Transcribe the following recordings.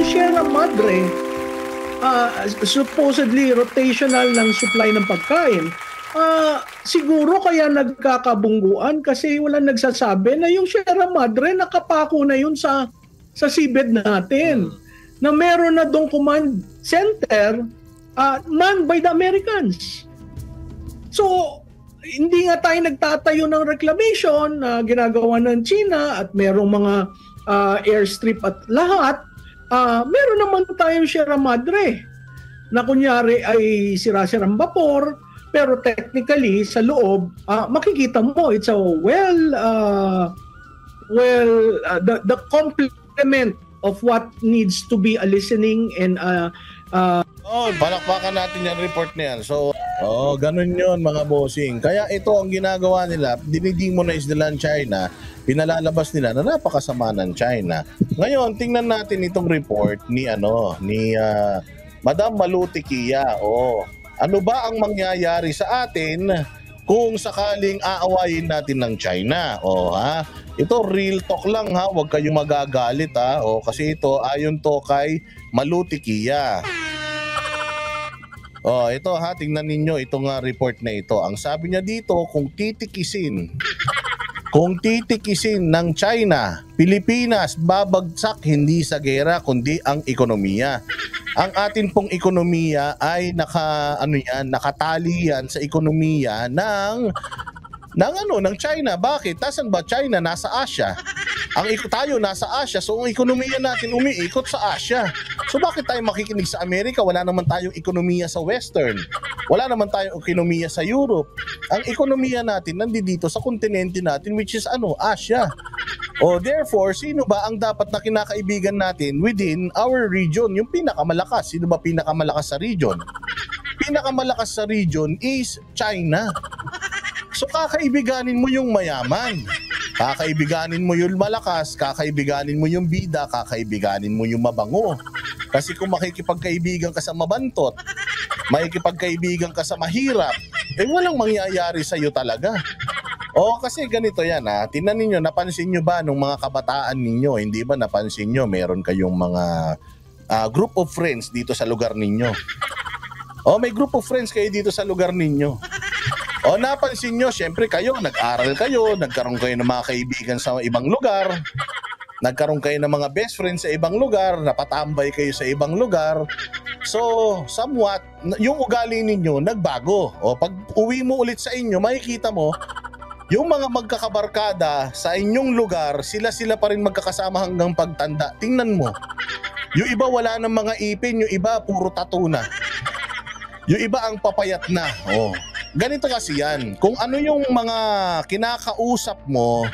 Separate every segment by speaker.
Speaker 1: Sierra Madre, supposedly rotational ng supply ng pagkain, siguro kaya nagkakabungguan kasi walang nagsasabi na yung Sierra Madre nakapako na yun sa seabed natin. Na meron na dong command center manned by the Americans. So, hindi nga tayo nagtatayo ng reclamation na ginagawa ng China at merong mga airstrip at lahat. Meron naman tayong Sierra Madre na kunyari ay sira-sirang vapor, pero technically sa loob, makikita mo it's a the complement of what needs to be a listening and
Speaker 2: palakpakan natin yung report na yan. So, ganun yun mga bossing. Kaya ito ang ginagawa nila, dinidemonize nila ang China, pinalalabas nila na napakasama ng China. Ngayon, tingnan natin itong report ni Madam Maluti Kia. Ano ba ang mangyayari sa atin kung sakaling aawayin natin ng China? Ito real talk lang ha, huwag kayong magagalit ha. Kasi ito ayon to kay Maluti Kia. Ito ha, tingnan ninyo itong report na ito. Ang sabi niya dito, kung titikisin ng China, Pilipinas babagsak hindi sa gera kundi ang ekonomiya. Ang atin pong ekonomiya ay nakatali yan sa ekonomiya ng China. Bakit? Nasaan ba China? Nasa Asia. Tayo nasa Asia, so ang ekonomiya natin umiikot sa Asia. So bakit tayo makikinig sa Amerika? Wala naman tayong ekonomiya sa Western. Wala naman tayong ekonomiya sa Europe. Ang ekonomiya natin nandito sa kontinente natin, which is Asia. Therefore, sino ba ang dapat na kinakaibigan natin within our region? Yung pinakamalakas. Sino ba pinakamalakas sa region? Pinakamalakas sa region is China. So kakaibiganin mo yung mayaman, kakaibiganin mo yung malakas, kakaibiganin mo yung bida, kakaibiganin mo yung mabango. Kasi kung makikipagkaibigan ka sa mabantot, makikipagkaibigan ka sa mahirap, walang mangyayari sa iyo talaga. Kasi ganito yan ha, tingnan ninyo, napansin nyo ba nung mga kabataan ninyo, hindi ba napansin nyo meron kayong mga group of friends dito sa lugar ninyo? May group of friends kayo dito sa lugar ninyo. Napansin nyo, syempre kayo, nag-aral kayo, nagkaroon kayo ng mga kaibigan sa ibang lugar, nagkaroon kayo ng mga best friends sa ibang lugar, napatambay kayo sa ibang lugar. So, somewhat, yung ugali ninyo nagbago. Pag uwi mo ulit sa inyo, makikita mo, yung mga magkakabarkada sa inyong lugar, sila pa rin magkakasama hanggang pagtanda. Tingnan mo, yung iba wala ng mga ipin, yung iba puro tattoo na. Yung iba ang papayat na. Ganito kasi yan. Kung ano yung mga kinakausap mo,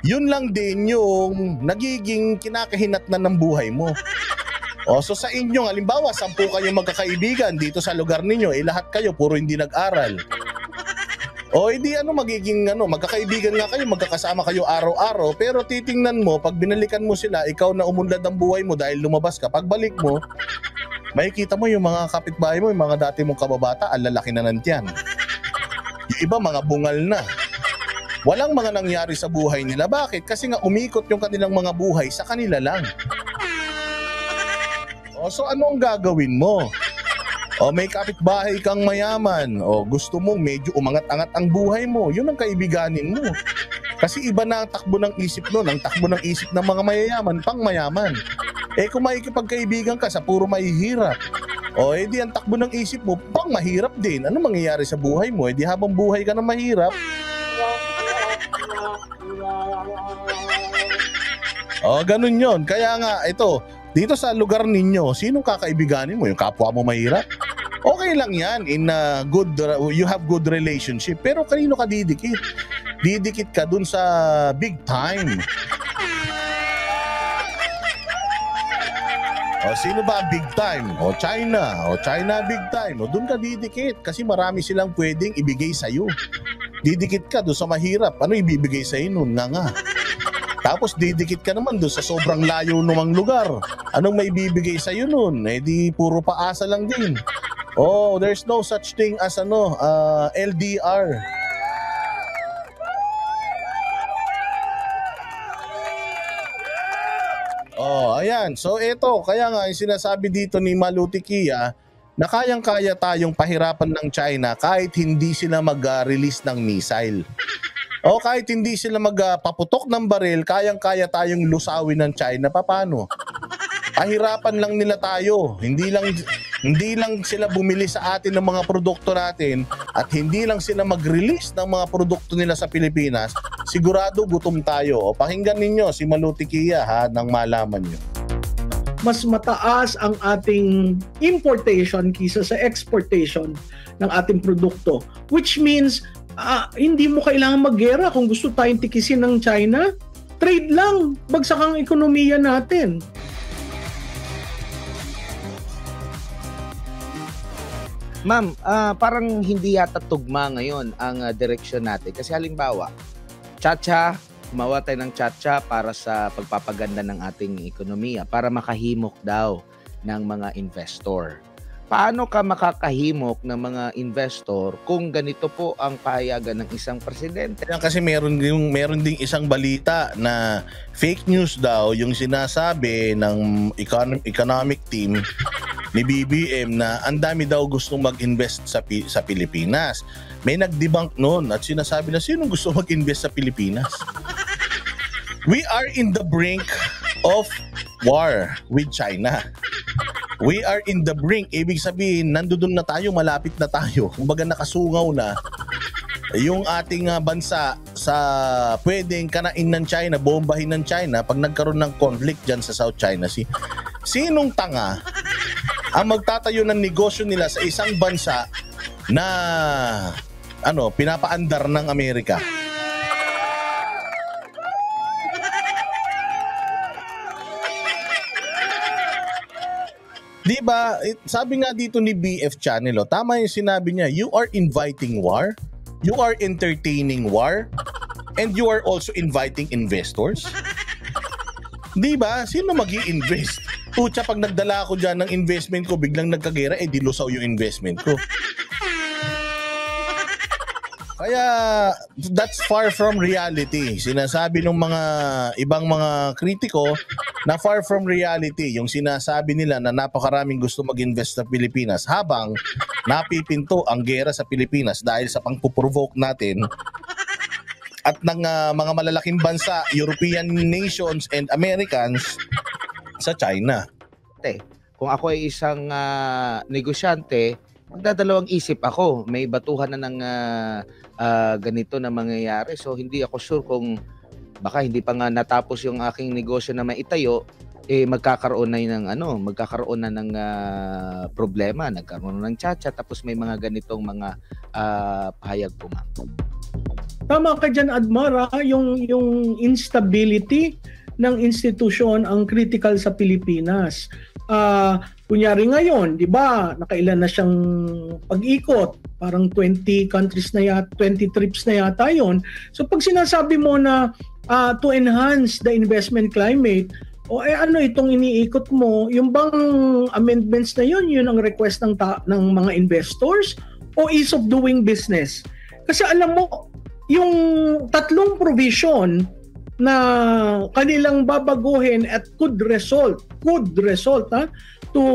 Speaker 2: yun lang din yung nagiging kinakahinatnan ng buhay mo. So sa inyo, halimbawa, 10 kayong magkakaibigan dito sa lugar ninyo, lahat kayo puro hindi nag-aral. Hindi magiging magkakaibigan nga kayo, magkakasama kayo araw-araw, pero titingnan mo, pag binalikan mo sila, ikaw na umunlad ang buhay mo dahil lumabas ka. Pagbalik mo, makikita mo yung mga kapitbahay mo, yung mga dati mong kababata, ang lalaki na ng tiyan. Yung iba mga bungal na. Walang mga nangyari sa buhay nila. Bakit? Kasi nga umikot yung kanilang mga buhay sa kanila lang. So ano ang gagawin mo? May kapitbahay kang mayaman. Gusto mong medyo umangat-angat ang buhay mo. Yun ang kaibiganin mo. Kasi iba na ang takbo ng isip nun. Ang takbo ng isip ng mga mayayaman, pang mayaman. Kung makikipagkaibigan ka sa puro mahihirap, di ang takbo ng isip mo, pang mahirap din. Ano mangyayari sa buhay mo? Di habang buhay ka na mahirap, ganun yon. Kaya nga, ito, dito sa lugar ninyo, sinong kakaibiganin mo? Yung kapwa mo mahirap? Okay lang yan, you have good relationship. Pero kanino ka didikit? Didikit ka dun sa big time. Sino ba ang big time? China. China big time. Doon ka didikit kasi marami silang pwedeng ibigay sa'yo. Didikit ka doon sa mahirap. Ano ibibigay sa'yo nun? Nga. Tapos didikit ka naman doon sa sobrang layo namang lugar. Anong may bibigay sa'yo nun? Di puro paasa lang din. There's no such thing as LDR. Ayan, so ito, kaya nga yung sinasabi dito ni Maluti Kia na kayang-kaya tayong pahirapan ng China kahit hindi sila mag-release ng missile. O kahit hindi sila magpaputok ng baril, kayang-kaya tayong lusawin ng China. Paano? Pahirapan lang nila tayo. Hindi lang sila bumili sa atin ng mga produkto natin at hindi lang sila mag-release ng mga produkto nila sa Pilipinas. Sigurado gutom tayo. O pakinggan ninyo si Maluti Kia ha, nang malaman nyo.
Speaker 1: Mas mataas ang ating importation kisa sa exportation ng ating produkto. Which means, hindi mo kailangan maggera kung gusto tayong tikisin ng China. Trade lang, bagsak ang ekonomiya natin.
Speaker 3: Ma'am, parang hindi yata tugma ngayon ang direksyon natin. Kasi halimbawa, tsa-tsa, gumawa tayo ng tsa-tsa para sa pagpapaganda ng ating ekonomiya, para makahimok daw ng mga investor. Paano ka makakahimok ng mga investor kung ganito po ang pahayagan ng isang presidente?
Speaker 2: Kasi meron ding isang balita na fake news daw yung sinasabi ng economic team ni BBM na ang dami daw gustong mag-invest sa Pilipinas. May nag-debunk noon at sinasabi na sino gusto mag-invest sa Pilipinas? We are in the brink of war with China. We are in the brink. Ibig sabihin, nandoon na tayo, malapit na tayo. Kumbaga nakasungaw na yung ating bansa sa pwedeng kanain ng China, bombahin ng China pag nagkaroon ng conflict dyan sa South China Sea. Sinong tanga ang magtatayo ng negosyo nila sa isang bansa na pinapaandar ng Amerika? Diba, sabi nga dito ni BF Channel, tama yung sinabi niya, you are inviting war, you are entertaining war, and you are also inviting investors. Diba, sino mag-i-invest? Pucha, pag nagdala ako dyan ng investment ko, biglang nagkagera, dilusaw yung investment ko. Kaya that's far from reality. Sinasabi ng mga ibang mga kritiko na far from reality yung sinasabi nila na napakaraming gusto mag-invest sa Pilipinas habang napipinto ang gera sa Pilipinas dahil sa pangpuprovoke natin at ng mga malalaking bansa, European nations and Americans sa China.
Speaker 3: Kung ako ay isang negosyante, magdadalawang isip ako. May batuhan na ng ganito na mangyayari. So hindi ako sure kung baka hindi pa nga natapos yung aking negosyo na maitayo, magkakaroon na ng problema, nagkaroon ng tsa-tsa, tapos may mga ganitong mga pahayag po, ma'am.
Speaker 1: Tama ka dyan, Admar, yung instability ng institusyon ang critical sa Pilipinas. Kunyari ngayon, di ba, nakailan na siyang pag-ikot, parang 20 countries na yata, 20 trips na yata yon. So pag sinasabi mo na to enhance the investment climate, itong iniikot mo, yung bang amendments na yun ang request ng mga investors o ease of doing business? Kasi alam mo, yung tatlong provision na kanilang babaguhin at could result to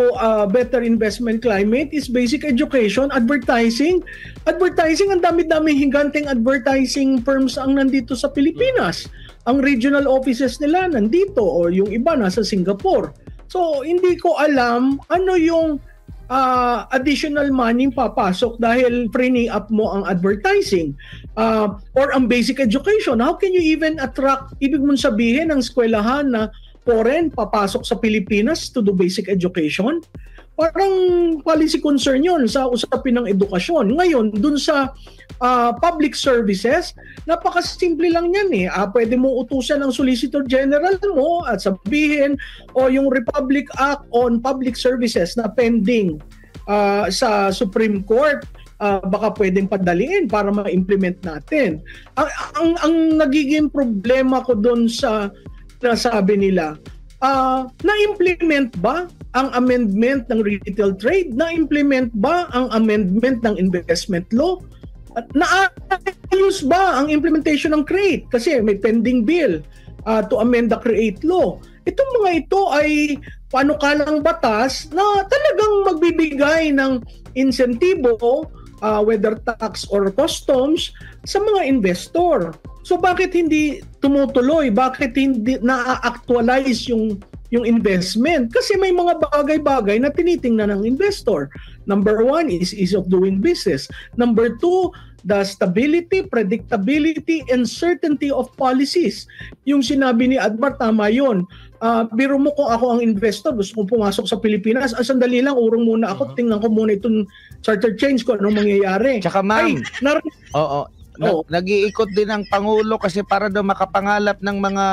Speaker 1: better investment climate is basic education, advertising. Ang dami-dami hinganteng advertising firms ang nandito sa Pilipinas. Ang regional offices nila nandito o yung iba nasa Singapore. So hindi ko alam ano yung additional money papasok dahil freeing up mo ang advertising or ang basic education. How can you even attract, ibig mong sabihin ang eskwelahan na foreign papasok sa Pilipinas to do basic education? Parang policy concern yun sa usapin ng edukasyon. Ngayon, dun sa public services, napakasimple lang yan pwede mo utusan ang Solicitor General mo at sabihin o yung Republic Act on Public Services na pending sa Supreme Court, baka pwedeng padaliin para ma-implement natin. Ang nagiging problema ko dun sa nasabi nila, na-implement ba ang amendment ng retail trade? Na-implement ba ang amendment ng investment law? At naayos ba ang implementation ng CREATE? Kasi may pending bill to amend the CREATE law. Itong mga ito ay panukalang batas na talagang magbibigay ng insentibo, whether tax or customs, sa mga investor. So bakit hindi tumutuloy? Bakit hindi na-actualize yung investment? Kasi may mga bagay-bagay na tinitingnan ng investor. Number 1 is ease of doing business. Number 2, the stability, predictability, and certainty of policies. Yung sinabi ni Admar, tama yun. Biro mo kung ako ang investor, gusto kong pumasok sa Pilipinas, sandali lang, urong muna ako, tingnan ko muna itong charter change ko, anong mangyayari.
Speaker 3: Tsaka ma'am, oo. Nag-iikot din ang Pangulo kasi para daw makapangalap ng mga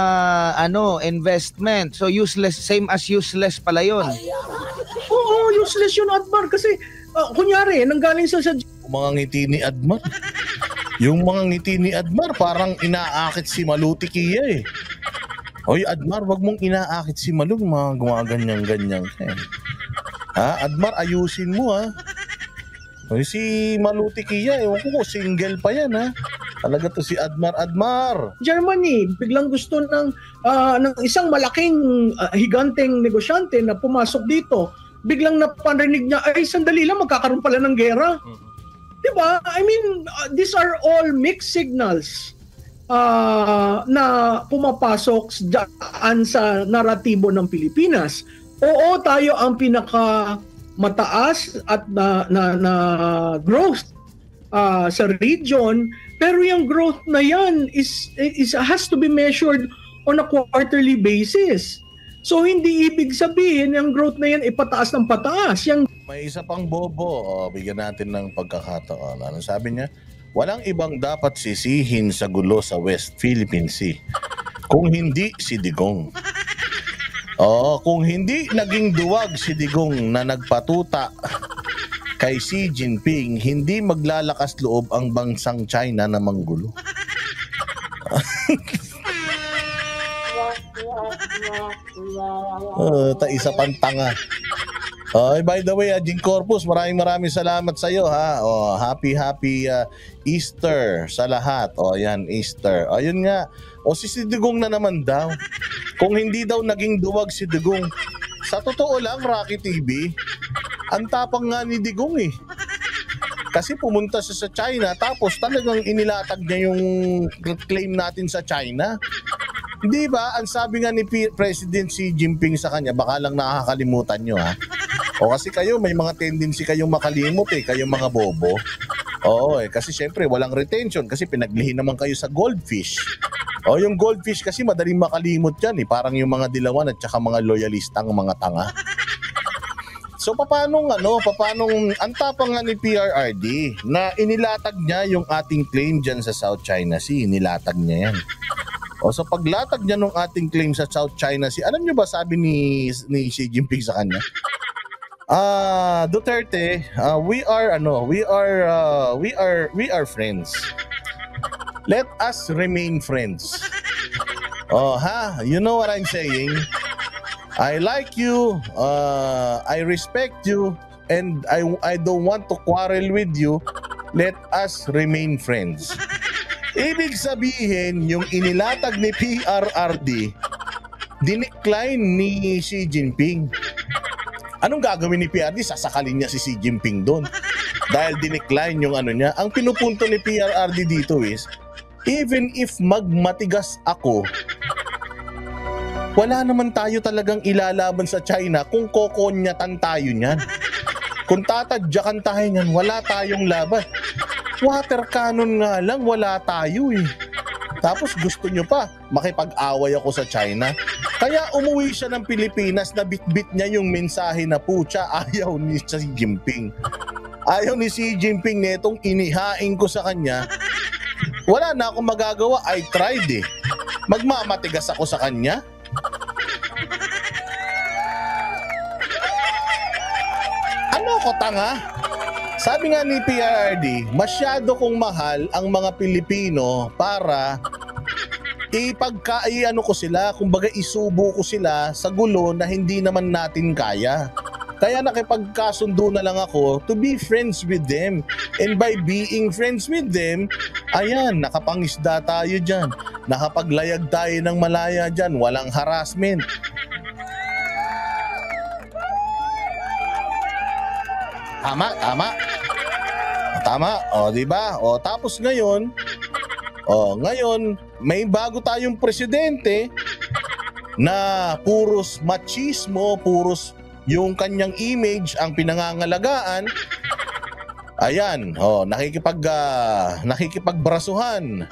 Speaker 3: investment. So useless, same as useless pala yun.
Speaker 1: Oo, useless yun, Admar. Kasi kunyari, nanggaling sa
Speaker 2: mga ngiti ni Admar. Yung mga ngiti ni Admar parang inaakit si Malu Tiquia eh. Hoy Admar, wag mong inaakit si Malu, mga gumaganyan-ganyan. Admar, ayusin mo ha. Hoy, si Malu Tiquia, ewan ko single pa yan ha. Talaga to si Admar.
Speaker 1: Germany, biglang gusto ng isang malaking higanteng negosyante na pumasok dito. Biglang naparinig niya, ay sandali lang, magkakaroon pala ng gera. Diba? I mean, these are all mixed signals na pumapasok dyan sa naratibo ng Pilipinas. Oo, tayo ang pinaka mataas at na growth sa region, pero yung growth na yan has to be measured on a quarterly basis. So hindi ibig sabihin yung growth na yan pataas ng pataas.
Speaker 2: May isa pang bobo, bigyan natin ng pagkakataon. Ano sabi niya? Walang ibang dapat sisihin sa gulo sa West Philippine Sea kung hindi si Digong. Kung hindi naging duwag si Digong na nagpatuta kay Xi Jinping, hindi maglalakas loob ang bansang China na manggulo. Isa pang tanga. By the way, Jing Corpus, maraming salamat sa iyo ha. Happy Easter sa lahat. Yan, Easter. Ayun nga. Si Digong na naman daw. Kung hindi daw naging duwag si Digong. Sa totoo lang, Rocky TV, ang tapang nga ni Digong eh. Kasi pumunta siya sa China tapos talagang inilatag niya yung claim natin sa China. Di ba? Ang sabi nga ni President Xi Jinping sa kanya, baka lang nakakalimutan nyo ha. Kasi kayo may mga tendency kayong makalimot kayong mga bobo. Kasi syempre walang retention kasi pinaglihin naman kayo sa goldfish. Yung goldfish kasi madaling makalimot yan parang yung mga dilawan at saka mga loyalistang mga tanga. So paano ang tapang nga ni PRRD na inilatag niya yung ating claim dyan sa South China Sea, inilatag niya yan. So paglatag niya nung ating claim sa South China Sea, alam niyo ba sabi ni Xi Jinping sa kanya? Duterte, we are friends. Let us remain friends. You know what I'm saying? I like you, I respect you, and I don't want to quarrel with you. Let us remain friends. Ibig sabihin, yung inilatag ni PRRD, dinecline ni Xi Jinping. Anong gagawin ni PRRD? Sasakalin niya si Xi Jinping doon. Dahil dinecline yung niya. Ang pinupunto ni PRRD dito is, even if magmatigas ako, wala naman tayo talagang ilalaban sa China kung kokonyatan tayo niyan. Kung tatadyakan tayo niyan, wala tayong laban. Water cannon nga lang, wala tayo Tapos gusto nyo pa, makipag-away ako sa China. Kaya umuwi siya ng Pilipinas na bitbit niya yung mensahe na putya, ayaw ni Xi Jinping. Ayaw ni Xi Jinping netong inihain ko sa kanya. Wala na akong magagawa, I tried Magmamatigas ako sa kanya. Ano ko tanga? Sabi nga ni PRRD, masyado kong mahal ang mga Pilipino para ko sila, kumbaga isubo ko sila sa gulo na hindi naman natin kaya. Kaya nakipagkasundo na lang ako to be friends with them. And by being friends with them, ayan, nakapangisda tayo dyan. Nakapaglayag tayo ng malaya dyan, walang harassment. Tama. O, di ba? O, tapos ngayon, may bago tayong presidente na puros machismo, puros yung kanyang image ang pinangangalagaan. Ayan, nakikipagbrasuhan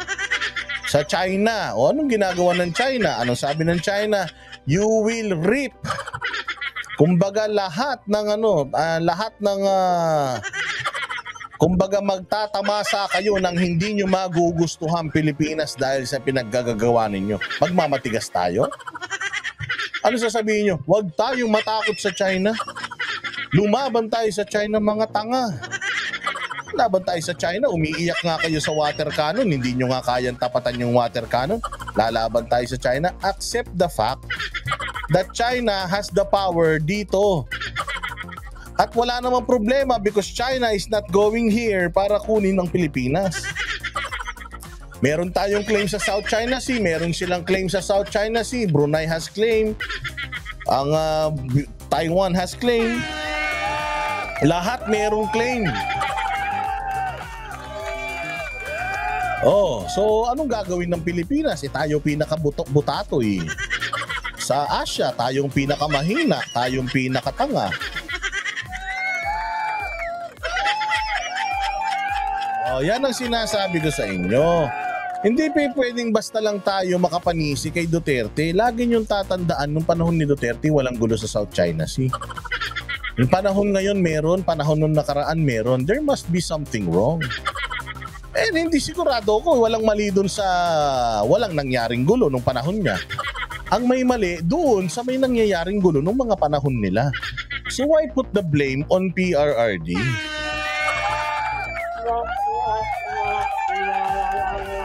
Speaker 2: sa China. O, anong ginagawa ng China? Anong sabi ng China? You will reap. Kumbaga kumbaga magtatamasa kayo ng hindi nyo magugustuhan Pilipinas dahil sa pinaggagawa ninyo. Magmamatigas tayo? Ano sasabihin nyo? Huwag tayong matakot sa China. Lumaban tayo sa China, mga tanga. Laban tayo sa China, umiiyak nga kayo sa water cannon, hindi nyo nga kayang tapatan yung water cannon. Lalaban tayo sa China. Accept the fact that China has the power dito. At wala namang problema because China is not going here para kunin ang Pilipinas. Meron tayong claim sa South China Sea, meron silang claim sa South China Sea, Brunei has claim, ang Taiwan has claim, lahat merong claim. So anong gagawin ng Pilipinas? Tayo pinakabutok-butato eh. Sa Asia, tayong pinakamahina, tayong pinakatanga. Yan ang sinasabi ko sa inyo. Hindi pwedeng basta lang tayo makapanisi kay Duterte. Lagi niyong tatandaan, nung panahon ni Duterte, walang gulo sa South China Sea. Yung panahon ngayon meron, panahon nung nakaraan meron. There must be something wrong. Hindi sigurado ko, walang mali doon sa walang nangyaring gulo nung panahon niya. Ang may mali doon sa may nangyayaring gulo nung mga panahon nila. So why put the blame on PRRD?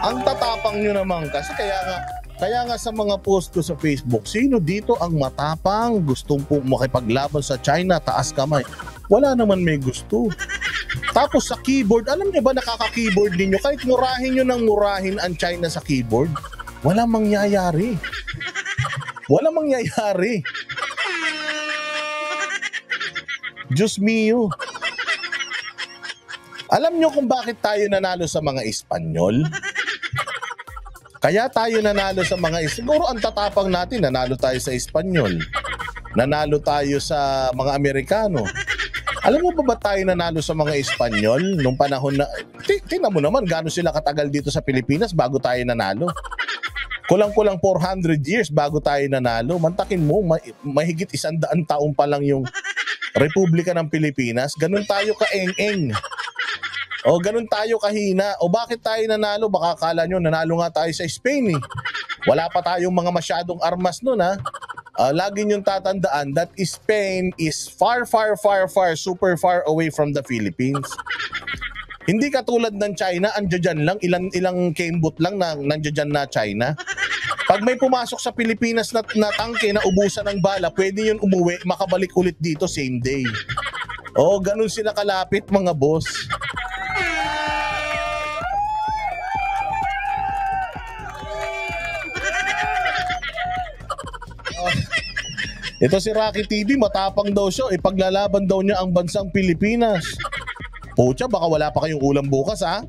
Speaker 2: Ang tatapang nyo naman kasi kaya nga sa mga post ko sa Facebook, sino dito ang matapang, gustong makipaglaban sa China, taas kamay? Wala naman may gusto. Tapos sa keyboard, alam niyo ba nakaka-keyboard ninyo? Kahit murahin nyo ng murahin ang China sa keyboard, walang mangyayari. Walang mangyayari. Diyos mio. Alam nyo kung bakit tayo nanalo sa mga Espanyol? Kaya tayo nanalo sa mga siguro ang tatapang natin, nanalo tayo sa Espanyol. Nanalo tayo sa mga Amerikano. Alam mo ba tayo nanalo sa mga Espanyol nung panahon na tingnan mo naman gaano sila katagal dito sa Pilipinas bago tayo nanalo. Kulang-kulang 400 years bago tayo nanalo. Mantakin mo, mahigit 100 taon pa lang yung Republika ng Pilipinas. Ganun tayo kaeng-eng. O ganun tayo kahina. O bakit tayo nanalo? Baka akala nyo nanalo nga tayo sa Spain eh. Wala pa tayong mga masyadong armas nun ha. Lagi nyong tatandaan that Spain is far, super far away from the Philippines. Hindi katulad ng China, andyan lang, ilang kembot lang na nandiyan na China. Pag may pumasok sa Pilipinas na tangke na ubusan ng bala, pwede yun umuwi, makabalik ulit dito same day. O ganun sila kalapit mga boss. Ito si Rocky TV, matapang daw siya. Ipaglalaban daw niya ang bansang Pilipinas. Pucha, baka wala pa kayong ulam bukas ha?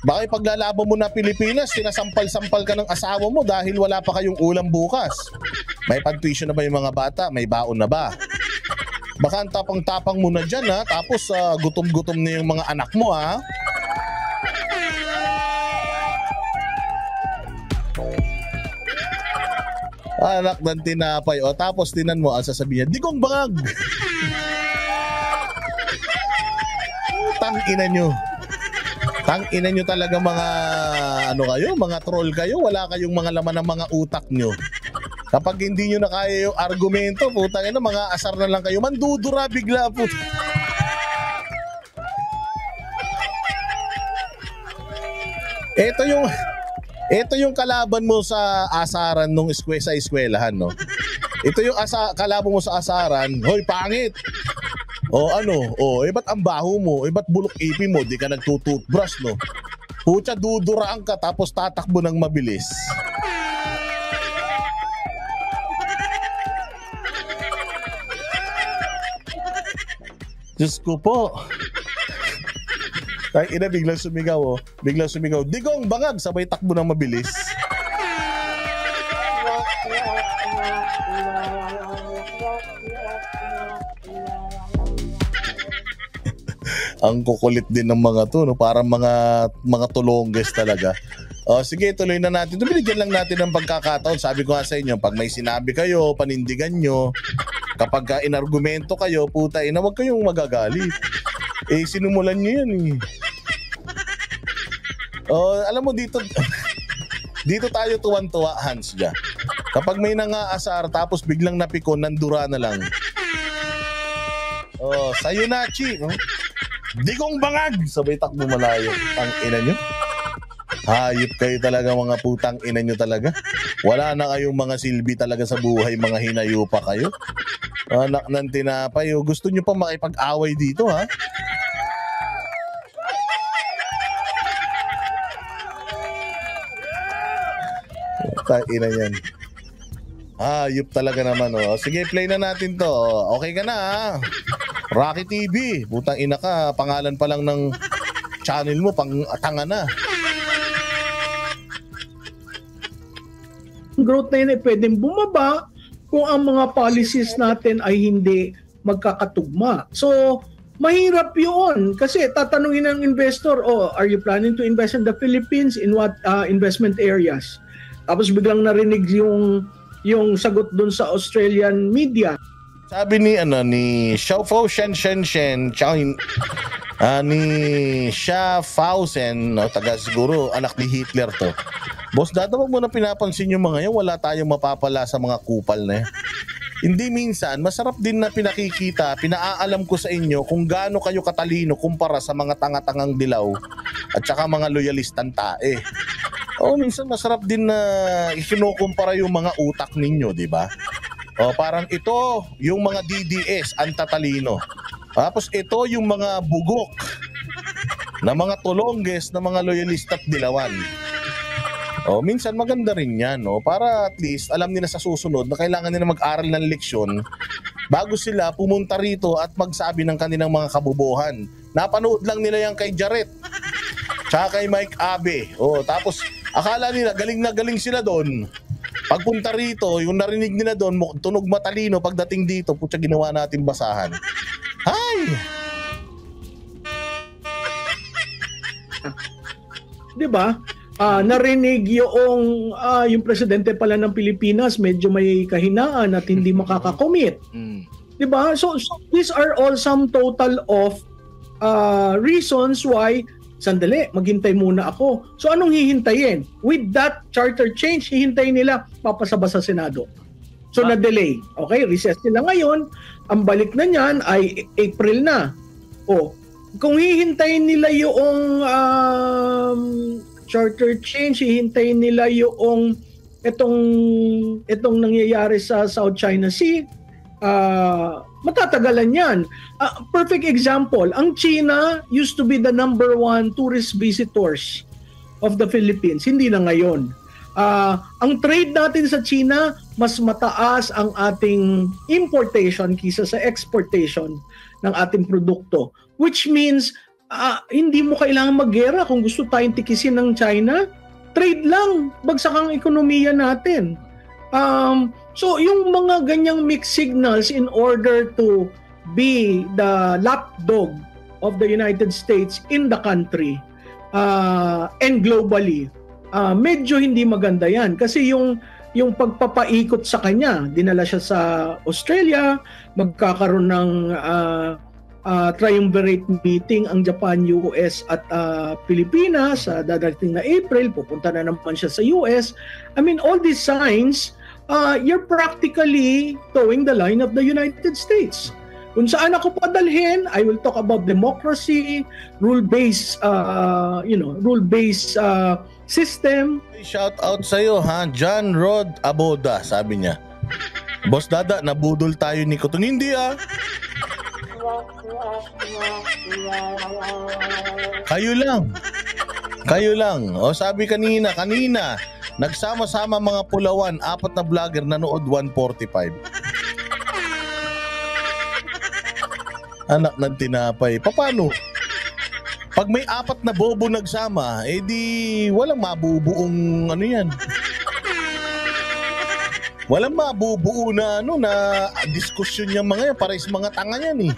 Speaker 2: Baka ipaglalaban mo na Pilipinas, sinasampal-sampal ka ng asawa mo dahil wala pa kayong ulam bukas. May pag-tuition na ba yung mga bata? May baon na ba? Baka ang tapang-tapang mo na dyan ha? Tapos gutom-gutom na yung mga anak mo ha? Anak ng tinapay. O tapos tinan mo, ang sasabihin niya, digong bangag. Tangina nyo. Tangina nyo talaga mga mga troll kayo. Wala kayong mga laman ng mga utak nyo. Kapag hindi nyo na kaya yung argumento, putang ina, mga asar na lang kayo. Mandudura bigla po. Ito yung kalaban mo sa asaran nung sa eskwelahan, no? Ito yung kalaban mo sa asaran, hoy, pangit! Ba't ang baho mo? Ba't bulok ipin mo? Di ka nagtututbrush, no? Pucha, duduraan ka tapos tatakbo ng mabilis. Diyos ko po. Ay, ina, biglang sumigaw, oh. Biglang sumigaw, digong bangag, sabay takbo ng mabilis. Ang kukulit din ng mga to, no? Parang mga tulongges talaga. O, sige, tuloy na natin. Binigyan lang natin ng pagkakataon. Sabi ko nga sa inyo, pag may sinabi kayo, panindigan nyo. Kapag ka inargumento kayo, puta ina, wag kayong magagalit. Eh, sinumulan nyo yan eh. O, alam mo dito, dito tayo tuwan-tuwa, Hans, dyan. Kapag may nangaasar, tapos biglang napikon, nandura na lang. O, sa'yo na, Chi. Digong bangag! Sabay takbo malayo. Ang ina nyo. Hayop kayo talaga, mga putang ina nyo talaga. Wala na kayong mga silbi talaga sa buhay, mga hinayo pa kayo. Anak ng tinapay. Gusto nyo pa makipag-away dito, ha? Ina yan. Hayop talaga naman, oh. Sige, play na natin to. Okay ka na, ha? Rocky TV, putang ina ka, pangalan pa lang ng channel mo, pang tanga na.
Speaker 1: Growth na yun ay pwedeng bumaba kung ang mga policies natin ay hindi magkakatugma. So, mahirap yun kasi tatanungin ng investor, oh, are you planning to invest in the Philippines? In what investment areas? Tapos biglang narinig yung sagot dun sa Australian media.
Speaker 2: Sabi ni Xiaofao Shen ni Schaffhausen, no, taga siguro anak ni Hitler to. Boss, dadawag mo na pinapansin yung mga yan, wala tayong mapapala sa mga kupal na yan. Hindi minsan, masarap din na pinakikita, pinaalam ko sa inyo kung gaano kayo katalino kumpara sa mga tanga-tangang dilaw at saka mga loyalistang tae. O minsan masarap din na kinukumpara yung mga utak ninyo, di ba? O parang ito, yung mga DDS, ang tatalino. Tapos ito yung mga bugok na mga tulongges na mga loyalista at dilawan. O minsan maganda rin yan, no? Para at least alam nila sa susunod na kailangan nila mag-aral ng leksyon bago sila pumunta rito at magsabi ng kanilang mga kabubuhan. Napanood lang nila yan kay Jaret tsaka kay Mike Abe. O tapos akala nila galing na galing sila doon. Pagpunta rito, yung narinig nila doon, tunog matalino, pagdating dito, putya ginawa natin basahan. Hay!
Speaker 1: Diba? Narinig yung presidente pala ng Pilipinas, medyo may kahinaan at hindi makakakomit. Diba? So these are all some total of reasons why sandali, maghintay muna ako. So anong hihintayin? With that charter change, hihintayin nila papasaba sa Senado. So na-delay. Okay, recess nila ngayon. Ang balik na niyan ay April na. O, kung hihintayin nila yung charter change, hihintayin nila yung itong nangyayari sa South China Sea, matatagalan yan. Perfect example, ang China used to be the number 1 tourist visitors of the Philippines. Hindi na ngayon. Ang trade natin sa China, mas mataas ang ating importation kisa sa exportation ng ating produkto. Which means, hindi mo kailangan maggera kung gusto tayong tikisin ng China. Trade lang, bagsak ang ekonomiya natin. So yung mga ganyang mixed signals in order to be the lapdog of the United States in the country and globally, medyo hindi maganda yan. Kasi yung pagpapaikot sa kanya, dinala siya sa Australia, magkakaroon ng triumvirate meeting ang Japan, US at Pilipinas sa dadating na April, pupunta na naman siya sa US. I mean, all these signs, you're practically towing the line of the United States. Kung saan ako padalhin, I will talk about democracy, rule-based, rule-based system.
Speaker 2: Shout out sa iyo, ha, John Rod Aboda, sabi niya. Boss Dada, nabudol tayo ni Kuton. Hindi Kayo lang. O sabi kanina, nagsama-sama mga pulawan, 4 na vlogger nanood 145. Anak ng tinapay. Paano? Pag may 4 na bobo nagsama, di walang mabubuong ano yan. Walang mabubuo na diskusyon yung mga yan. Parehas mga tanga yan eh.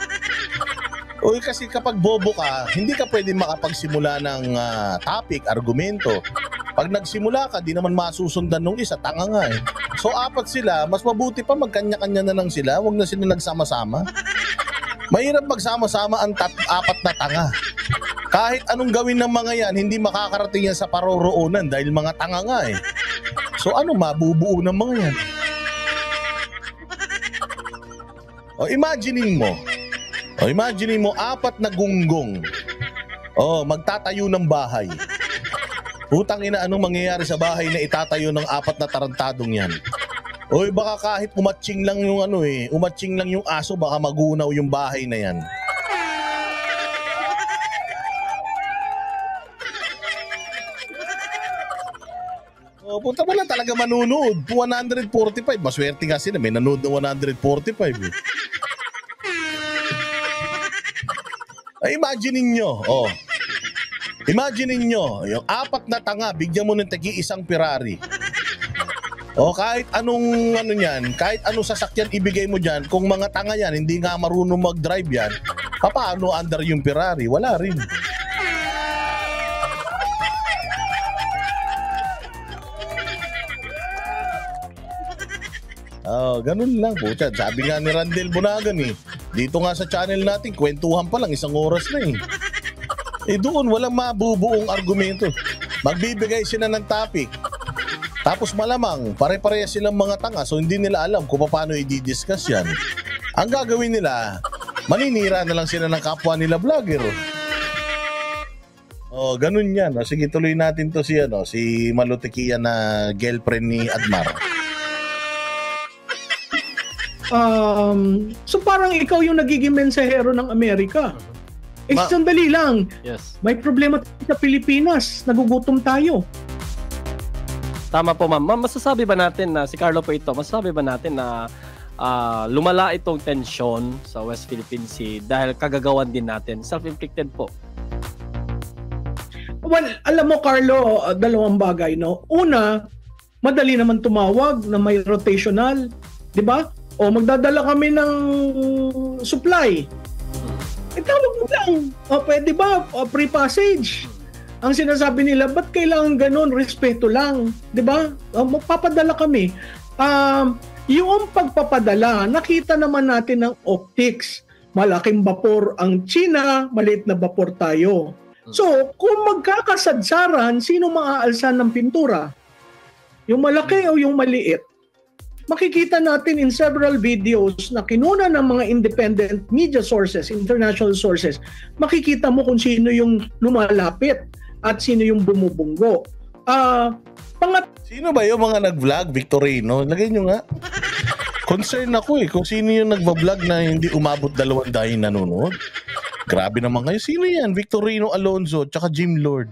Speaker 2: O kasi kapag bobo ka, hindi ka pwede makapagsimula ng topic, argumento. Pag nagsimula ka, di naman masusundan nung isa, tanga nga eh. So 4 sila, mas mabuti pa magkanya-kanya na lang sila, wag na sila nagsama-sama. Mahirap magsama-sama ang 4 na tanga. Kahit anong gawin ng mga yan, hindi makakarating yan sa paroroonan dahil mga tanga nga eh. So ano mabubuo ng mga yan? O imaginein mo, 4 na gunggong. Magtatayo ng bahay. Putang ina, anong mangyayari sa bahay na itatayo ng 4 na tarantadong yan? Baka kahit umatching lang yung umatching lang yung aso, baka magunaw yung bahay na yan. Punta mo lang talaga manunood. 145. Maswerte nga sila. May nanood na 145 eh. Ay, imaginein nyo. Imaginein nyo. Yung 4 na tanga, bigyan mo ng tagi-1 Ferrari. Kahit anong kahit anong sasakyan ibigay mo dyan, kung mga tanga yan, hindi nga marunong mag-drive yan, paano under yung Ferrari? Wala rin. Ganun lang po. Sabi nga ni Randel Bunagan eh, dito nga sa channel natin, kwentuhan pa lang, 1 oras na eh. Doon walang mabubuong argumento. Magbibigay sila ng topic. Tapos malamang, pare-pareha silang mga tanga, so hindi nila alam kung paano i-discuss yan. Ang gagawin nila, maninira na lang sila ng kapwa nila vlogger. Ganun yan. Sige, tuloy natin to si Malutikia na girlfriend ni Admar.
Speaker 1: So parang ikaw yung nagiging mensahero ng Amerika. Sandali lang.
Speaker 4: Yes.
Speaker 1: May problema sa Pilipinas. Nagugutom tayo.
Speaker 4: Tama po, ma'am. Ma'am, masasabi ba natin na si Carlo po ito, masasabi ba natin na lumala itong tensyon sa West Philippine Sea dahil kagagawan din natin? Self-inflicted po.
Speaker 1: Well, alam mo Carlo, 2 bagay, no? Una, madali naman tumawag na may rotational, 'di ba? Magdadala kami ng supply. Tawag mo lang. Pwede ba? Free passage. Ang sinasabi nila, ba't kailangan ganun? Respeto lang. Diba? Magpapadala kami. Yung pagpapadala, nakita naman natin ng optics. Malaking vapor ang China, maliit na vapor tayo. So, kung magkakasadsaran, sino maaalsan ng pintura? Yung malaki o yung maliit? Makikita natin in several videos na kinuna ng mga independent media sources, international sources, makikita mo kung sino yung lumalapit at sino yung bumubunggo.
Speaker 2: Sino ba yung mga nag-vlog, Victorino? Lagay nyo nga. Concern ako kung sino yung nag-vlog na hindi umabot 200 nanonood. Grabe naman kayo. Sino yan? Victorino Alonzo tsaka Jim Lord.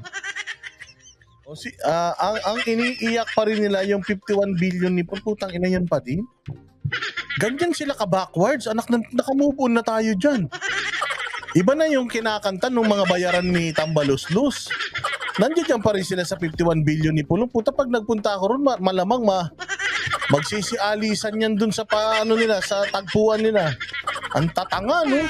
Speaker 2: Ang iniiyak pa rin nila yung 51 billion ni putang ina yan pa din. Ganyan sila ka-backwards. Anak, nakamove on na tayo dyan. Iba na yung kinakanta ng mga bayaran ni Tambaluslus. Nandiyan pa rin sila sa 51 billion ni Pulong. Puta, pag nagpunta ako ron, malamang magsisialisan yan dun sa nila, sa tagpuan nila. Ang tatanga, no?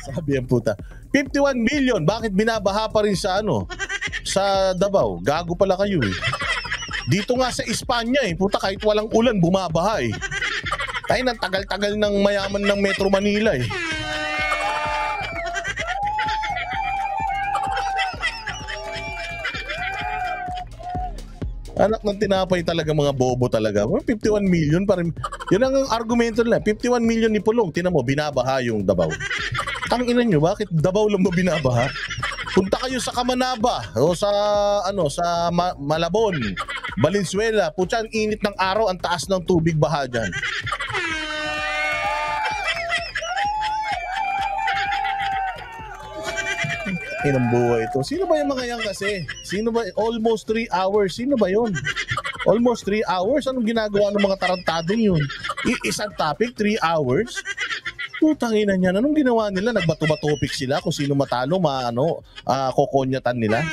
Speaker 2: Sabi ang puta, 51 billion, bakit binabaha pa rin sa sa Davao? Gago pala kayo eh. Dito nga sa Espanya puta, kahit walang ulan, bumabaha Tayo nang tagal-tagal ng mayaman ng Metro Manila Anak ng tinapay talaga, mga bobo talaga. 51 million pa rin. Yun ang argumento nila. 51 million ni Pulong. Tinan mo, binabaha yung Davao. Tanginan nyo, bakit Davao lang mo binabaha? Punta kayo sa Kamanaba o sa sa Malabon, Valenzuela. Putya, ang init ng araw, ang taas ng tubig baha dyan. Inang buhay ito. Sino ba yung mga yan kasi? Sino ba? Almost 3 hours. Sino ba yon? Almost 3 hours. Anong ginagawa ng mga tarantadong yun? Isang topic, 3 hours? Putangina niyan. Anong ginawa nila? Nagbato-topic sila kung sino matalo, kokonyatan nila.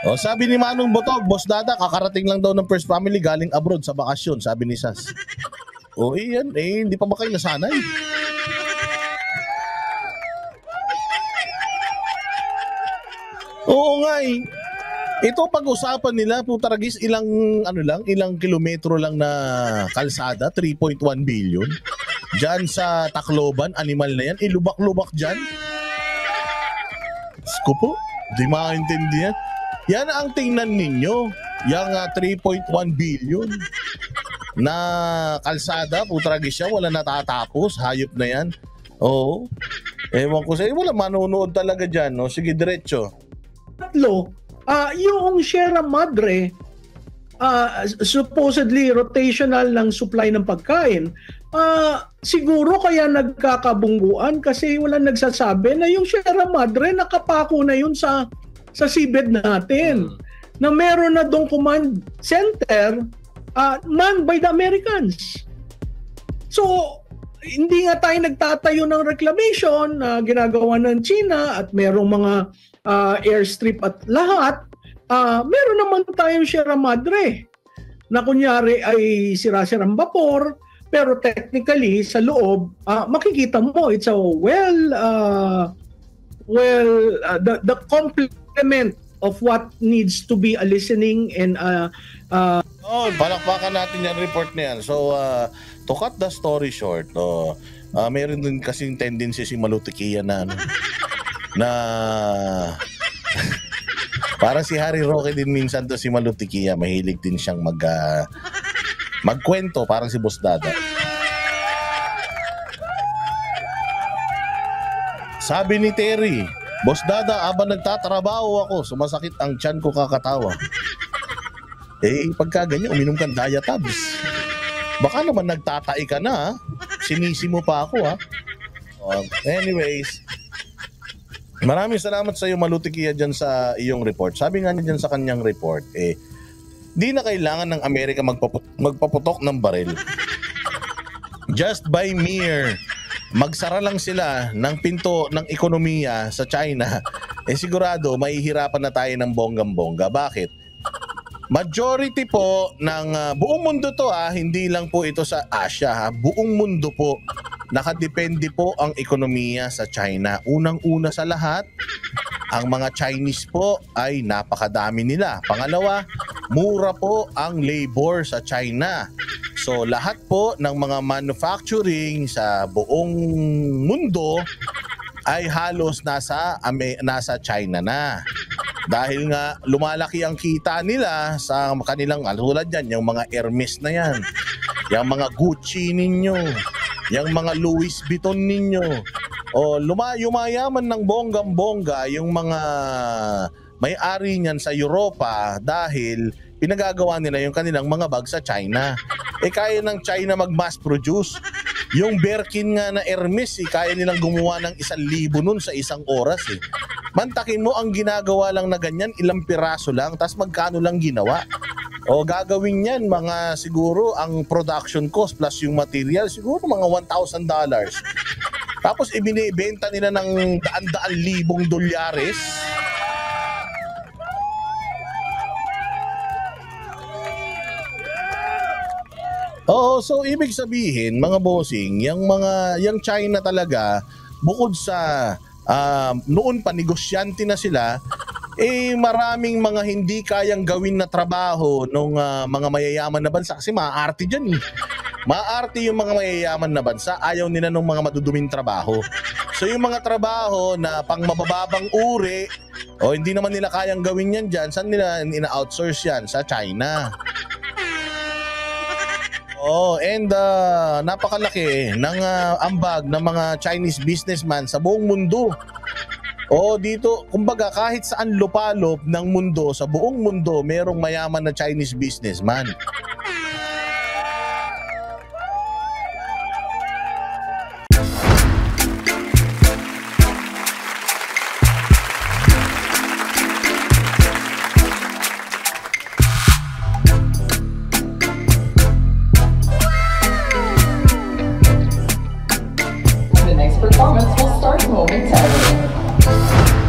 Speaker 2: O, sabi ni Manong Botog, Boss Dada, kakarating lang daw ng First Family galing abroad sa bakasyon, sabi ni Sas. O, iyan, hindi pa ba kayo nasanay? Oo nga eh. Ito pag-usapan nila, putaragis, ilang kilometro lang na kalsada, 3.1 billion. Diyan sa Tacloban, animal na yan, ilubak-lubak dyan. Sko po, di maintindihan. Yan ang tingnan ninyo, yung 3.1 billion na kalsada, putaragis siya, wala natatapos, hayop na yan. Oo. Ewan ko sa'yo, wala manonood talaga dyan, no? Sige, diretso.
Speaker 1: Tatlo, yung Sierra Madre, supposedly rotational ng supply ng pagkain, siguro kaya nagkakabungguan kasi walang nagsasabi na yung Sierra Madre nakapako na yun sa seabed natin. Na meron na dong command center manned by the Americans. So, hindi nga tayo nagtatayo ng reclamation na ginagawa ng China at merong mga airstrip at lahat. Meron naman tayong Sierra Madre na kunyari ay sira-sirang vapor, pero technically sa loob makikita mo it's a the complement of what needs to be a listening and
Speaker 2: palakpakan natin yung report na yan. So to cut the story short, meron din kasing tendency si Malutikia na para si Harry Roque din minsan to si Malutikia, mahilig din siyang magkwento parang si Boss Dada. Sabi ni Terry, Boss Dada, abang nagtatrabaho ako, sumasakit ang tiyan ko kakatawa. Pagka ganyan, uminom kang Diatabs. Baka naman nagtatai ka na, sinisi mo pa ako, ha? Anyways, maraming salamat sa iyo, Malutikia, dyan sa iyong report. Sabi nga niya dyan sa kanyang report, di na kailangan ng Amerika magpaputok ng baril. Just by mere magsara lang sila ng pinto ng ekonomiya sa China, sigurado mahihirapan na tayo ng bonggang-bongga. Bakit? Majority po ng buong mundo to, hindi lang po ito sa Asia, buong mundo po, nakadepende po ang ekonomiya sa China. Unang-una sa lahat, ang mga Chinese po ay napakadami nila. Pangalawa, mura po ang labor sa China. So lahat po ng mga manufacturing sa buong mundo ay halos nasa China na. Dahil nga lumalaki ang kita nila sa kanilang tulad yan, yung mga Hermes na yan, yung mga Gucci ninyo, yung mga Louis Vuitton ninyo. Yumayaman ng bonggang-bongga yung mga may-ari niyan sa Europa dahil pinagagawa nila yung kanilang mga bag sa China. Kaya ng China mag-mass produce. Yung Birkin nga na Hermes, kaya nilang gumawa ng 1,000 nun sa isang oras. Mantakin mo, ang ginagawa lang na ganyan, ilang piraso lang, tas magkano lang ginawa. Gagawin yan, mga siguro, ang production cost plus yung material, siguro mga $1,000. Tapos ibinibenta nila ng daan-daan libong dolyares. So ibig sabihin, mga bossing, yung China talaga, bukod sa noon pa negosyante na sila, maraming mga hindi kayang gawin na trabaho ng mga mayayaman na bansa kasi maaarte dyan Maaarte yung mga mayayaman na bansa, ayaw nila ng mga maduduming trabaho. So yung mga trabaho na pang mabababang uri, hindi naman nila kayang gawin yan dyan, saan nila ina-outsource yan? Sa China. And napakalaki ng ambag ng mga Chinese businessman sa buong mundo. Dito, kumbaga kahit saan lupalop ng mundo, sa buong mundo, merong mayaman na Chinese businessman.
Speaker 5: next performance will start momentarily.